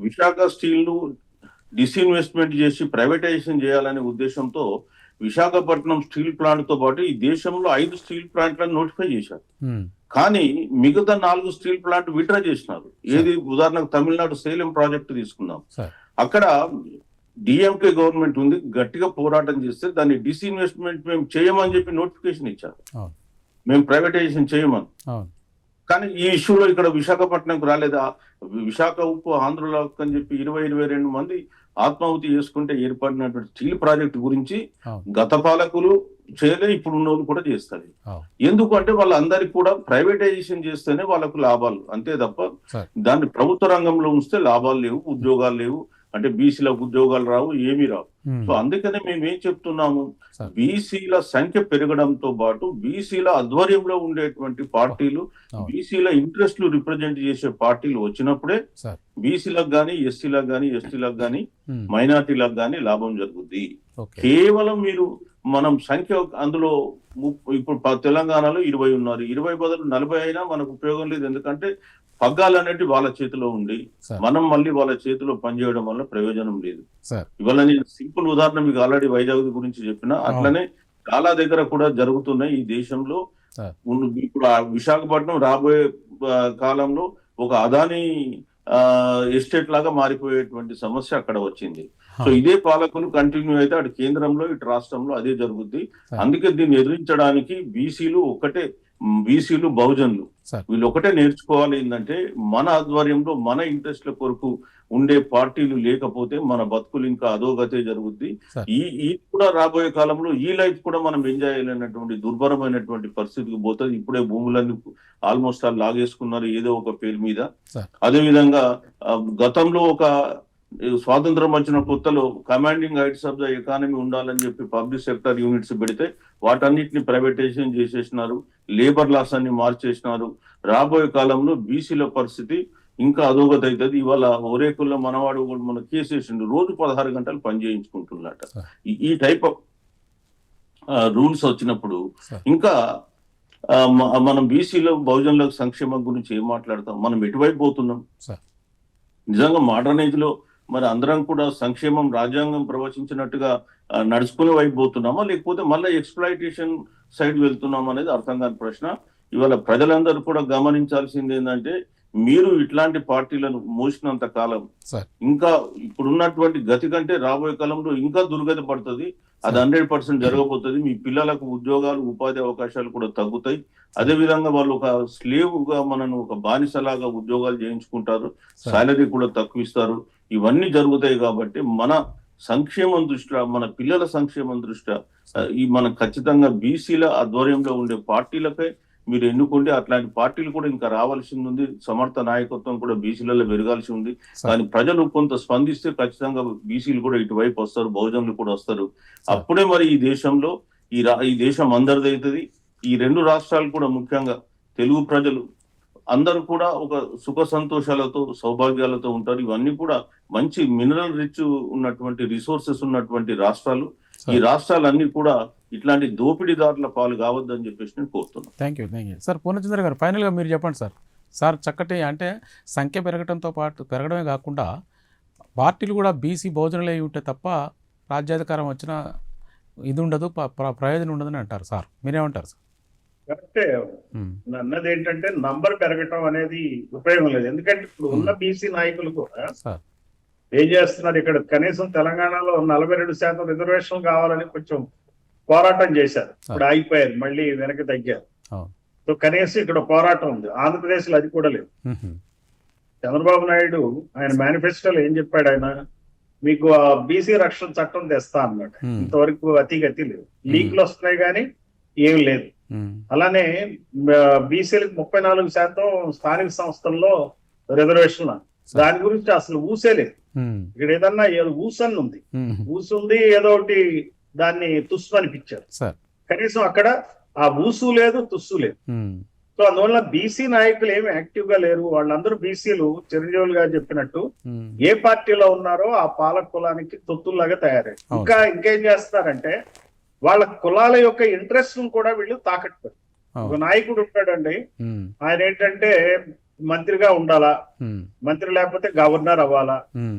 విశాఖ స్టీల్ ను డిస్ఇన్వెస్ట్మెంట్ చేసి ప్రైవేటైజేషన్ చేయాలనే ఉద్దేశంతో విశాఖపట్నం స్టీల్ ప్లాంట్ తో పాటు ఈ దేశంలో 5 స్టీల్ ప్లాంట్లను నోటిఫై చేశారు. కానీ మిగతా 4 స్టీల్ ప్లాంట్ విత్డ్రా చేసినారు. ఏది ఉదాహరణకు తమిళనాడు సేలం ప్రాజెక్టు తీసుకుందాం. అక్కడ డిఎంకే గవర్నమెంట్ ఉంది, గట్టిగా పోరాటం చేస్తే దాన్ని డిస్ఇన్వెస్ట్మెంట్ మేము చేయమని చెప్పి నోటిఫికేషన్ ఇచ్చారు, మేము ప్రైవేటైజేషన్ చేయమని. కానీ ఈ ఇష్యూలో ఇక్కడ విశాఖపట్నంకు రాలేదా? విశాఖ ఉప్పు ఆంధ్రలో అని చెప్పి 22 మంది ఆత్మాహుతి చేసుకుంటే ఏర్పడినటువంటి స్టీల్ ప్రాజెక్ట్ గురించి గత పాలకులు చేయలే, ఇప్పుడు ఉన్న వాళ్ళు కూడా చేస్తారు. ఎందుకు అంటే వాళ్ళందరికీ కూడా ప్రైవేటైజేషన్ చేస్తేనే వాళ్ళకు లాభాలు, అంతే తప్ప దాన్ని ప్రభుత్వ రంగంలో ఉంచితే లాభాలు లేవు, ఉద్యోగాలు లేవు, అంటే బీసీలకు ఉద్యోగాలు రావు, ఏమీ రావు. సో అందుకనే మేము ఏం చెప్తున్నాము, బీసీల సంఖ్య పెరగడంతో పాటు బీసీల ఆధ్వర్యంలో ఉండేటువంటి పార్టీలు, బీసీల ఇంట్రెస్ట్లు రిప్రజెంట్ చేసే పార్టీలు వచ్చినప్పుడే బీసీలకు గానీ ఎస్సీలకు గానీ ఎస్టీలకు గానీ మైనార్టీలకు గానీ లాభం జరుగుద్ది. కేవలం మనం సంఖ్య అందులో ఇప్పుడు తెలంగాణలో 20 ఉన్నారు, 20 బదులు 40 అయినా మనకు ఉపయోగం లేదు. ఎందుకంటే పగ్గాలు అనేవి వాళ్ళ చేతిలో ఉండి మనం మళ్ళీ వాళ్ళ చేతిలో పనిచేయడం వల్ల ప్రయోజనం లేదు. ఇవాళ నేను సింపుల్ ఉదాహరణ మీకు ఆల్రెడీ వైజాగ్ గురించి చెప్పిన, అట్లనే చాలా దగ్గర కూడా జరుగుతున్నాయి ఈ దేశంలో. ఇప్పుడు విశాఖపట్నం రాబోయే కాలంలో ఒక అదానీ ఎస్టేట్ లాగా మారిపోయేటువంటి సమస్య అక్కడ వచ్చింది. సో ఇదే పాలకులు కంటిన్యూ అయితే అటు కేంద్రంలో ఇటు రాష్ట్రంలో అదే జరుగుద్ది. అందుకే దీన్ని ఎదిరించడానికి బీసీలు బహుజనులు వీళ్ళు ఒకటే నేర్చుకోవాలి, ఏంటంటే మన ఆధ్వర్యంలో మన ఇంట్రెస్ట్ల కొరకు ఉండే పార్టీలు లేకపోతే మన బతుకులు ఇంకా అధోగతే జరుగుద్ది. ఈ కూడా రాబోయే కాలంలో ఈ లైఫ్ కూడా మనం ఎంజాయ్ చేయలేనటువంటి దుర్భరమైనటువంటి పరిస్థితికి పోతుంది. ఇప్పుడే భూములన్నీ ఆల్మోస్ట్ లాగేసుకున్నారు ఏదో ఒక పేరు మీద. అదే విధంగా గతంలో స్వాతంత్రం వచ్చిన కొత్తలో commanding heights of the economy ఉండాలని చెప్పి పబ్లిక్ సెక్టర్ యూనిట్స్ పెడితే వాటన్నిటిని ప్రైవేటైజేషన్ చేసేసినారు, లేబర్ లాస్ అన్ని మార్చేసినారు. రాబోయే కాలంలో బీసీల పరిస్థితి ఇంకా అధోగతి అవుతుంది. ఇవాళ ఒరేకుల్లో మనవాడు కూడా మన కేసు వేసిండు, రోజు 16 గంటలు పని చేయించుకుంటున్నట. ఈ టైప్ ఆఫ్ రూల్స్ వచ్చినప్పుడు ఇంకా మనం బీసీలో బహుజనులకు సంక్షేమం గురించి ఏం మాట్లాడతాం? మనం ఎటువైపు పోతున్నాం? నిజంగా మోడర్న్ ఏజ్ లో మరి అందరం కూడా సంక్షేమం రాజ్యాంగం ప్రవచించినట్టుగా నడుచుకునే వైపు పోతున్నామా, లేకపోతే మళ్ళీ ఎక్స్ప్లాయిటేషన్ సైడ్ వెళ్తున్నాం అనేది అర్థం కాని ప్రశ్న. ఇవాళ ప్రజలందరూ కూడా గమనించాల్సింది ఏంటంటే, మీరు ఇట్లాంటి పార్టీలను మోసినంత కాలం ఇంకా ఇప్పుడున్నటువంటి గతి కంటే రాబోయే కాలంలో ఇంకా దుర్గతి పడుతుంది. అది 100% జరగబోతుంది. మీ పిల్లలకు ఉద్యోగాలు, ఉపాధి అవకాశాలు కూడా తగ్గుతాయి. అదే విధంగా వాళ్ళు ఒక స్లేవ్ గా మనను ఒక బానిసలాగా ఉద్యోగాలు చేయించుకుంటారు, సాలరీ కూడా తక్కువ ఇస్తారు. ఇవన్నీ జరుగుతాయి. కాబట్టి మన సంక్షేమం దృష్ట్యా, మన పిల్లల సంక్షేమం దృష్ట్యా మనం ఖచ్చితంగా బీసీల ఆధ్వర్యంలో ఉండే పార్టీలపై మీరు ఎన్నుకుంటే అట్లాంటి పార్టీలు కూడా ఇంకా రావాల్సింది ఉంది. సమర్థ నాయకత్వం కూడా బీసీలలో పెరగాల్సి ఉంది. కానీ ప్రజలు కొంత స్పందిస్తే ఖచ్చితంగా బీసీలు కూడా ఇటువైపు వస్తారు, బహుజనులు కూడా వస్తారు. అప్పుడే మరి ఈ దేశంలో ఈ దేశం అందరిది అవుతుంది. ఈ 2 రాష్ట్రాలు కూడా ముఖ్యంగా తెలుగు ప్రజలు అందరూ కూడా ఒక సుఖ సంతోషాలతో, సౌభాగ్యాలతో ఉంటారు. ఇవన్నీ కూడా మంచి మినరల్ రిచ్ ఉన్నటువంటి రిసోర్సెస్ ఉన్నటువంటి రాష్ట్రాలు. ఈ రాష్ట్రాలన్నీ కూడా ఇట్లాంటి దోపిడీదారుల పాలు కావద్దని చెప్పేసి నేను కోరుతున్నాను. Thank you sir. పూర్ణచంద్ర గారు, ఫైనల్గా మీరు చెప్పండి సార్. చక్కటి అంటే సంఖ్య పెరగడంతో పాటు పెరగడమే కాకుండా పార్టీలు కూడా బీసీ బహుజనులే ఉంటే తప్ప రాజ్యాధికారం వచ్చిన ఇది ఉండదు, ప్రయోజనం ఉండదని అంటారు సార్. మీరేమంటారు సార్? కరెక్టే. అన్నది ఏంటంటే నంబర్ పెరగటం అనేది ఉపయోగం లేదు. ఎందుకంటే ఇప్పుడు ఉన్న బీసీ నాయకులు కూడా ఏం చేస్తున్నారు, ఇక్కడ కనీసం తెలంగాణలో 42% రిజర్వేషన్ కావాలని కొంచెం పోరాటం చేశారు. ఇప్పుడు ఆగిపోయారు, మళ్ళీ వెనక్కి తగ్గారు. సో కనీసం ఇక్కడ పోరాటం ఉంది. ఆంధ్రప్రదేశ్ లో అది కూడా లేదు. చంద్రబాబు నాయుడు ఆయన మేనిఫెస్టోలో ఏం చెప్పాడు, ఆయన మీకు బీసీ రక్షణ చట్టం తెస్తా అన్నాడు. ఇంతవరకు అతిగతి లేదు. లీక్లు వస్తున్నాయి కానీ ఏం లేదు. అలానే బీసీలకు 34% స్థానిక సంస్థల్లో రిజర్వేషన్, దాని గురించి అసలు ఊసే లేదు. ఇక్కడ ఏదన్నా ఊసన్ ఉంది, ఊసుంది ఏదో ఒకటి దాన్ని తుస్సు అనిపించారు. కనీసం అక్కడ ఆ ఊసు లేదు, తుస్సు లేదు. సో అందువల్ల బీసీ నాయకులు ఏమి యాక్టివ్ గా లేరు. వాళ్ళందరూ బీసీలు చిరంజీవులు గారు చెప్పినట్టు ఏ పార్టీలో ఉన్నారో ఆ పాలక కులానికి తొత్తుల్లాగా తయారయ్యారు. ఇంకేం చేస్తారంటే వాళ్ళ కులాల యొక్క ఇంట్రెస్ట్ కూడా వీళ్ళు తాకట్టు. ఒక నాయకుడు ఉంటాడండి, ఆయన ఏంటంటే మంత్రిగా ఉండాలా, మంత్రి లేకపోతే గవర్నర్ అవ్వాలా,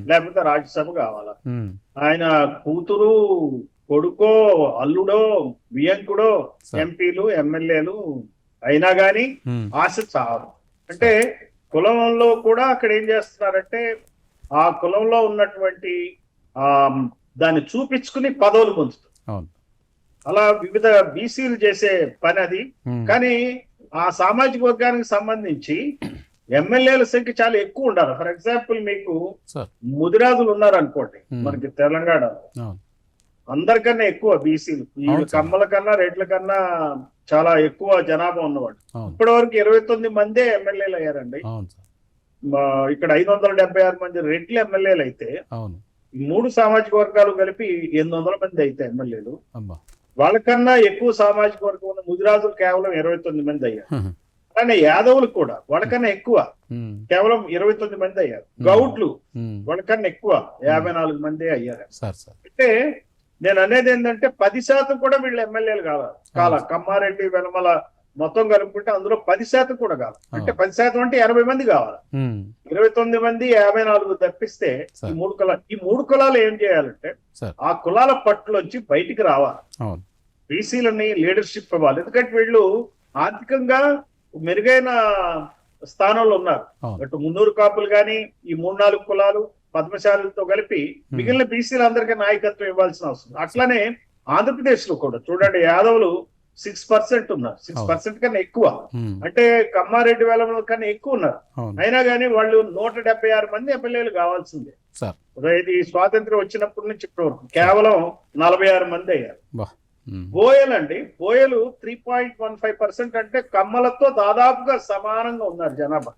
లేకపోతే రాజ్యసభ కావాలా. ఆయన కూతురు, కొడుకో, అల్లుడో, వియంకుడో ఎంపీలు, ఎమ్మెల్యేలు అయినా గాని ఆశ చాలు. అంటే కులంలో కూడా అక్కడ ఏం చేస్తున్నారంటే ఆ కులంలో ఉన్నటువంటి దాన్ని చూపించుకుని పదవులు పొందుతారు. అలా వివిధ బీసీలు చేసే పని అది. కానీ ఆ సామాజిక వర్గానికి సంబంధించి ఎమ్మెల్యేల సంఖ్య చాలా ఎక్కువ ఉండాలి. ఫర్ ఎగ్జాంపుల్ మీకు ముదిరాజులు ఉన్నారు అనుకోండి మనకి తెలంగాణలో, అందరికన్నా ఎక్కువ బీసీలు. ఈ కమ్మల కన్నా, రెడ్ల కన్నా చాలా ఎక్కువ జనాభా ఉన్నవాడు. ఇప్పటి వరకు 29 మందే ఎమ్మెల్యేలు అయ్యారండి. ఇక్కడ 576 మంది రెడ్లు ఎమ్మెల్యేలు అయితే 3 సామాజిక వర్గాలు కలిపి 800 మంది అయితే ఎమ్మెల్యేలు. వాళ్ళకన్నా ఎక్కువ సామాజిక వర్గం ఉన్న ముదిరాజులు కేవలం 29 మంది అయ్యారు. కానీ యాదవులు కూడా వాళ్ళకన్నా ఎక్కువ, కేవలం 29 మంది అయ్యారు. గౌడ్లు వాళ్ళకన్నా ఎక్కువ 54 మంది అయ్యారు. అంటే నేను అనేది ఏంటంటే 10% కూడా వీళ్ళు ఎమ్మెల్యేలు కాల కమ్మారెడ్డి, వెనమల మొత్తం కలుపుకుంటే అందులో 10% కూడా కావాలి. అంటే 10% అంటే 80 మంది కావాలి. 29 మంది 54 తప్పిస్తే ఈ మూడు కులాలు ఏం చేయాలంటే ఆ కులాల పట్టులోంచి బయటికి రావాలి. బీసీలని లీడర్షిప్ ఇవ్వాలి. ఎందుకంటే వీళ్ళు ఆర్థికంగా మెరుగైన స్థానంలో ఉన్నారు. అటు మున్నూరు కాపులు గాని, ఈ 3-4 కులాలు పద్మశాలతో కలిపి మిగిలిన బీసీలు అందరికీ నాయకత్వం ఇవ్వాల్సిన అవసరం. అట్లానే ఆంధ్రప్రదేశ్ లో కూడా చూడండి, యాదవులు 6% ఉన్నారు. 6% కన్నా ఎక్కువ. అంటే కమ్మారెడ్డి వేల కన్నా ఎక్కువ ఉన్నారు. అయినా కానీ వాళ్ళు 176 మంది ఎమ్మెల్యేలు కావాల్సిందే. ఇది స్వాతంత్రం వచ్చినప్పటి నుంచి ఇప్పటి వరకు కేవలం 46 మంది అయ్యారు. బోయలు అండి, బోయలు 3.15%. అంటే కమ్మలతో దాదాపుగా సమానంగా ఉన్నారు జనాభా.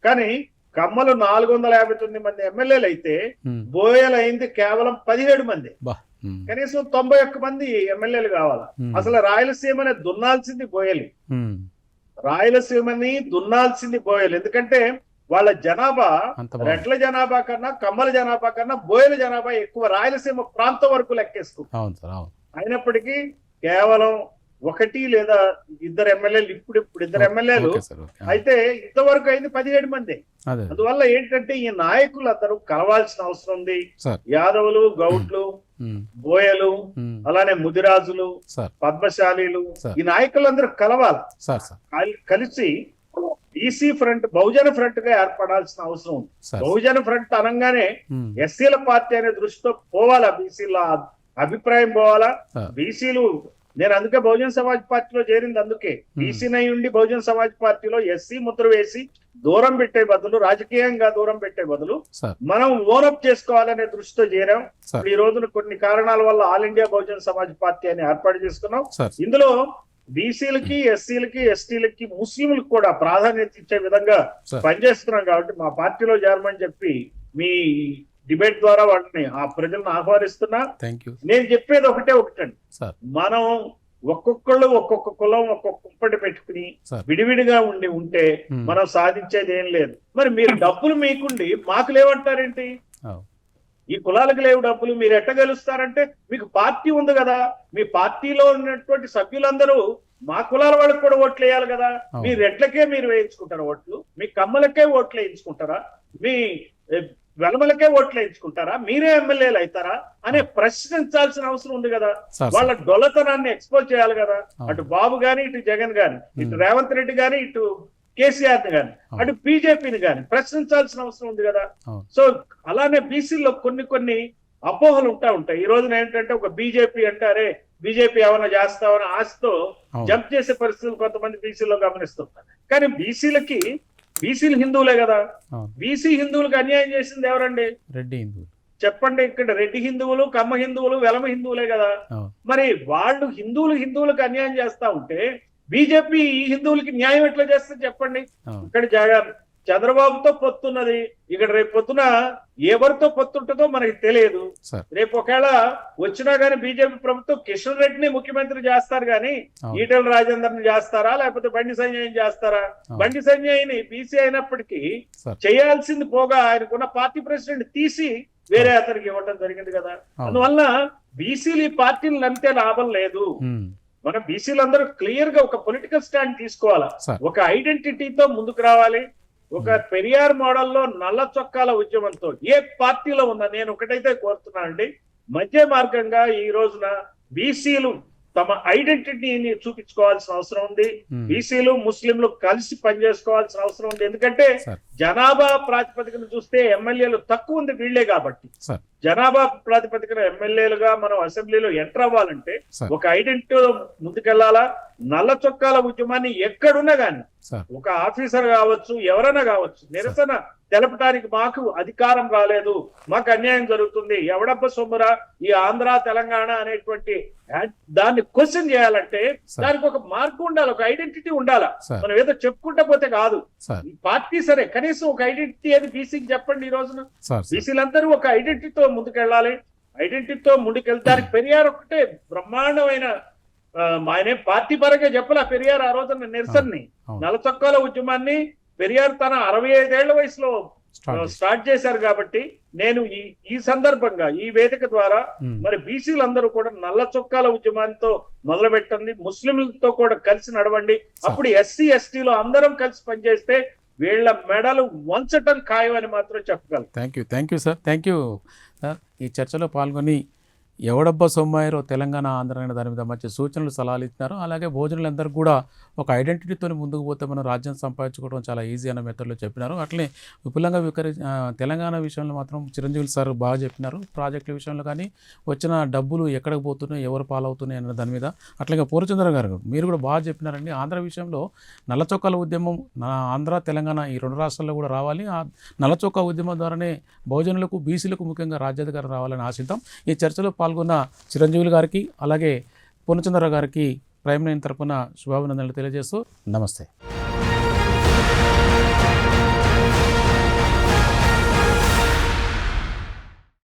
కానీ కమ్మలు 459 మంది ఎమ్మెల్యేలు అయితే బోయలు అయింది కేవలం 17 మంది. కనీసం 91 మంది ఎమ్మెల్యేలు కావాలా. అసలు రాయలసీమని దున్నాల్సింది బోయలు, రాయలసీమని దున్నాల్సింది బోయలు. ఎందుకంటే వాళ్ళ జనాభా అంత బాగుంది. రెడ్ల జనాభా కన్నా కమ్మల జనాభా కన్నా బోయల జనాభా ఎక్కువ, రాయలసీమ ప్రాంతం వరకు లెక్కేసుకుంటాం. అవును సార్, అవును. అయినప్పటికీ కేవలం ఒకటి లేదా ఇద్దరు ఎమ్మెల్యేలు, ఇప్పుడు ఇద్దరు ఎమ్మెల్యేలు ఓకే సార్, ఓకే. అయితే ఇంతవరకు అయింది 17 మంది. అదే అందువల్ల ఏంటంటే ఈ నాయకులు అందరూ కలవాల్సిన అవసరం ఉంది. సార్. యాదవులు, గౌడ్లు, ఉమ్, బోయలు, ఉమ్, అలానే ముదిరాజులు, సార్, పద్మశాలీలు, సార్. ఈ నాయకులందరూ కలవాలి. సార్, సార్, కలిసి బీసీ ఫ్రంట్, బహుజన ఫ్రంట్ గా ఏర్పడాల్సిన అవసరం ఉంది. సార్. బహుజన ఫ్రంట్ అనగానే ఉమ్, ఎస్సీల పార్టీ అనే దృష్టితో పోవాలా, బీసీల అభిప్రాయం పోవాలా. సార్. బీసీలు, నేను అందుకే బహుజన సమాజ్ పార్టీలో చేరింది. అందుకే బీసీనై ఉండి బహుజన సమాజ్ పార్టీలో ఎస్సీ ముద్ర వేసి దూరం పెట్టే బదులు, రాజకీయంగా దూరం పెట్టే బదులు సార్. మనం ఓనప్ చేసుకోవాలనే దృష్టితో చేరాం. సార్. ఇప్పుడు ఈ రోజున కొన్ని కారణాల వల్ల all India Bahujan Samaj party అని ఏర్పాటు చేసుకున్నాం. సార్. ఇందులో బీసీలకి, ఎస్సీలకి, ఎస్టీలకి, ముస్లింలకు కూడా ప్రాధాన్యత ఇచ్చే విధంగా సార్. పనిచేస్తున్నాం. కాబట్టి మా పార్టీలో చేరమని చెప్పి మీ డిబేట్ ద్వారా వాళ్ళని, ఆ ప్రజలను ఆహ్వానిస్తున్నా. థ్యాంక్ యూ నేను చెప్పేది ఒకటండి, సార్. మనం ఒక్కొక్కళ్ళు ఒక్కొక్క కులం, ఒక్కొక్క కుప్పటి పెట్టుకుని సార్. విడివిడిగా ఉంటే ఉమ్, మనం సాధించేది ఏం లేదు. మరి మీరు డబ్బులు మీకుండి మాకు లేవంటారేంటి? అవు. ఈ కులాలకు లేవు డబ్బులు, మీరు ఎట్ట గెలుస్తారంటే మీకు పార్టీ ఉంది కదా, మీ పార్టీలో ఉన్నటువంటి సభ్యులందరూ మా కులాల వాళ్ళకి కూడా ఓట్లు వేయాలి కదా. అవును. మీ రెడ్లకే మీరు వేయించుకుంటారా ఓట్లు? మీ కమ్మలకే ఓట్లు వేయించుకుంటారా? మీ వెలమలకే ఓట్లు వేయించుకుంటారా? మీరే ఎమ్మెల్యేలు అవుతారా అనే ప్రశ్నించాల్సిన అవసరం ఉంది కదా. సార్, వాళ్ళ డొల్లతనాన్ని ఎక్స్పోజ్ చేయాలి కదా. అవును. అటు బాబు గాని, ఇటు జగన్ గాని, ఇటు రేవంత్ రెడ్డి గాని, ఇటు కేసీఆర్ ని గాని, అవును. అటు బీజేపీని గాని ప్రశ్నించాల్సిన అవసరం ఉంది కదా. అవును. సో అలానే బీసీలో కొన్ని అపోహలు ఉంటాయి. ఈ రోజున ఏంటంటే ఒక బీజేపీ అంటారే, బీజేపీ ఏమైనా చేస్తామని ఆశతో అవును. జంప్ చేసే పరిస్థితులు కొంతమంది బీసీలో గమనిస్తుంటారు. కానీ బీసీలు హిందువులే కదా. అవును. బీసీ హిందువులకు అన్యాయం చేసింది ఎవరండి? రెడ్డి హిందూ. చెప్పండి. ఇక్కడ రెడ్డి హిందువులు, కమ్మ హిందువులు, వెలమ హిందువులే కదా. అవును. మరి వాళ్ళు హిందువులకు అన్యాయం చేస్తా ఉంటే బీజేపీ ఈ హిందువులకి న్యాయం ఎట్లా చేస్తుంది చెప్పండి. అవును. ఇక్కడ చంద్రబాబుతో పొత్తున్నది, ఇక్కడ రేపు పొద్దున ఎవరితో పొత్తుంటుందో మనకి తెలియదు. సార్. రేపు ఒకవేళ వచ్చినా గానీ బీజేపీ ప్రభుత్వం కిషన్ రెడ్డిని ముఖ్యమంత్రి చేస్తారు గాని అవును. ఈటెల రాజేందర్ని చేస్తారా, లేకపోతే బండి సంజయ్ని చేస్తారా? అవును. బండి సంజయ్ని బీసీ అయినప్పటికీ సార్. చేయాల్సింది పోగా ఆయనకున్న పార్టీ ప్రెసిడెంట్ తీసి వేరే అతనికి ఇవ్వడం జరిగింది కదా. అవును. అందువల్ల బీసీలు ఈ పార్టీలు నమ్మితే లాభం లేదు. ఉమ్, మన బీసీలందరూ క్లియర్ గా ఒక పొలిటికల్ స్టాండ్ తీసుకోవాలా, సార్. ఒక ఐడెంటిటీతో ముందుకు రావాలి. ఒక పెరియార్ మోడల్లో నల్ల చొక్కాల ఉద్యమంతో ఏ పార్టీలో ఉన్నా నేను ఒకటైతే కోరుతున్నానండి, మధ్య మార్గంగా ఈ రోజున బీసీలు తమ ఐడెంటిటీని చూపించుకోవాల్సిన అవసరం ఉంది. బీసీలు, ముస్లింలు కలిసి పనిచేసుకోవాల్సిన అవసరం ఉంది. ఎందుకంటే జనాభా ప్రాతిపదికన చూస్తే ఎమ్మెల్యేలు తక్కువ ఉంది వీళ్లే కాబట్టి, జనాభా ప్రాతిపదికన ఎమ్మెల్యేలుగా మనం అసెంబ్లీలో ఎంటర్ అవ్వాలంటే ఒక ఐడెంటిటీ ముందుకెళ్లాలా. నల్ల చొక్కాల ఉద్యమాన్ని ఎక్కడున్నా గాని, ఒక ఆఫీసర్ కావచ్చు, ఎవరైనా కావచ్చు, నిరసన తెలపడానికి మాకు అధికారం రాలేదు, మాకు అన్యాయం జరుగుతుంది, ఎవడబ్బ సొమ్మురా ఈ ఆంధ్ర తెలంగాణ అనేటువంటి దాన్ని క్వశ్చన్ చేయాలంటే దానికి ఒక మార్పు ఉండాలి, ఒక ఐడెంటిటీ ఉండాలా. మనం ఏదో చెప్పుకుంటా పోతే కాదు. ఈ పార్టీ సరే, కనీసం ఒక ఐడెంటిటీ అని బీసీకి చెప్పండి. ఈ రోజున బీసీలందరూ ఒక ఐడెంటిటీతో ముందుకెళ్ళాలి. ఐడెంటిటీతో ముందుకెళ్తానికి పెరియార్ ఒకటే బ్రహ్మాండమైన, ఆయన పార్టీ పరంగా చెప్పాల పెరియార్ ఆ రోజున నిరసనని, నల్ల చొక్కాల ఉద్యమాన్ని పెరియార్ తన 65 ఏళ్ల వయసులో స్టార్ట్ చేశారు. కాబట్టి నేను ఈ సందర్భంగా ఈ వేదిక ద్వారా మరి బీసీలందరూ కూడా నల్ల చొక్కాల ఉద్యమాంతో మొదలు పెట్టండి, ముస్లింలతో కూడా కలిసి నడవండి. అప్పుడు ఎస్సీ ఎస్టీలో అందరం కలిసి పనిచేస్తే వీళ్ళ మెడలు వంచటం ఖాయం అని మాత్రం చెప్పగలను. Thank you sir. Thank you sir. ఈ చర్చలో పాల్గొని ఎవడబ్బా సొమ్మాయిరో తెలంగాణ, ఆంధ్ర అనే దాని మీద మంచి సూచనలు, సలహాలు ఇస్తున్నారు. అలాగే భోజనులందరూ కూడా ఒక ఐడెంటిటీతో ముందుకు పోతే మనం రాజ్యం సంపాదించుకోవడం చాలా ఈజీ అన్న మెథడ్లో చెప్పినారు. అట్లనే విపులంగా తెలంగాణ విషయంలో మాత్రం చిరంజీవి సార్ బాగా చెప్పినారు. ప్రాజెక్టుల విషయంలో కానీ వచ్చిన డబ్బులు ఎక్కడికి పోతున్నాయి, ఎవరు పాలవుతున్నాయి అన్న దాని మీద. అట్లాగే పూర్ణచంద్ర గారు మీరు కూడా బాగా చెప్పినారండి. ఆంధ్ర విషయంలో నల్ల చొక్కాల ఉద్యమం ఆంధ్ర, తెలంగాణ ఈ 2 రాష్ట్రాల్లో కూడా రావాలి. ఆ నల్ల చొక్కా ఉద్యమం ద్వారానే బహుజనులకు, బీసీలకు ముఖ్యంగా రాజ్యాధికారం రావాలని ఆశిద్దాం. ఈ చర్చలో పాల్గొన్న చిరంజీవులు గారికి అలాగే పూర్ణచంద్ర గారికి ప్రైమ్ 9 తరపున శుభాభినందనలు తెలియజేస్తూ నమస్తే.